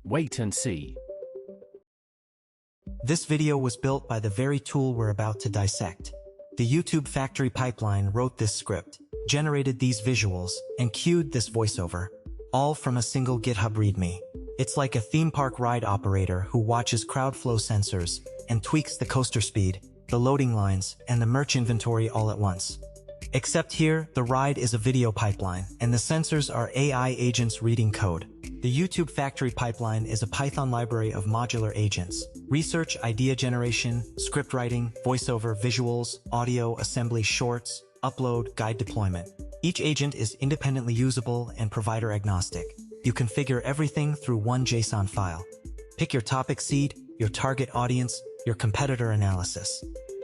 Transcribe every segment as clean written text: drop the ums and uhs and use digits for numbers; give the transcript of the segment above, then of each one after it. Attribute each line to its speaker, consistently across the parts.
Speaker 1: Wait and see.
Speaker 2: This video was built by the very tool we're about to dissect. The YouTube factory pipeline wrote this script, generated these visuals, and queued this voiceover, all from a single GitHub README. It's like a theme park ride operator who watches crowd flow sensors and tweaks the coaster speed, the loading lines, and the merch inventory all at once. Except here, the ride is a video pipeline, and the sensors are AI agents reading code. The YouTube factory pipeline is a Python library of modular agents: research, idea generation, script writing, voiceover, visuals, audio, assembly, shorts, upload, guide deployment. Each agent is independently usable and provider agnostic. You configure everything through one JSON file. Pick your topic seed, your target audience, your competitor analysis.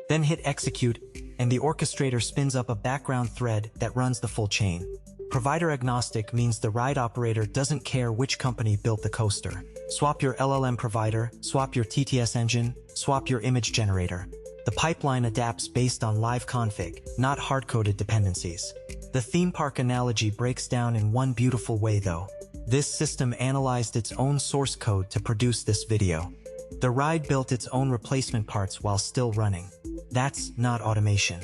Speaker 2: Then hit execute, and the orchestrator spins up a background thread that runs the full chain. Provider agnostic means the ride operator doesn't care which company built the coaster. Swap your LLM provider, swap your TTS engine, swap your image generator. The pipeline adapts based on live config, not hard-coded dependencies. The theme park analogy breaks down in one beautiful way though. This system analyzed its own source code to produce this video. The ride built its own replacement parts while still running. That's not automation.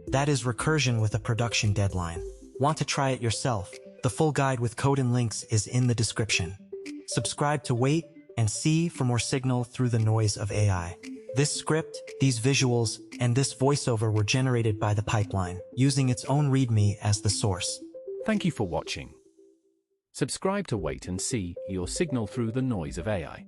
Speaker 2: That is recursion with a production deadline. Want to try it yourself? The full guide with code and links is in the description. Subscribe to Wait and See for more signal through the noise of AI. This script, these visuals, and this voiceover were generated by the pipeline, using its own README as the source.
Speaker 1: Thank you for watching. Subscribe to Wait and See, your signal through the noise of AI.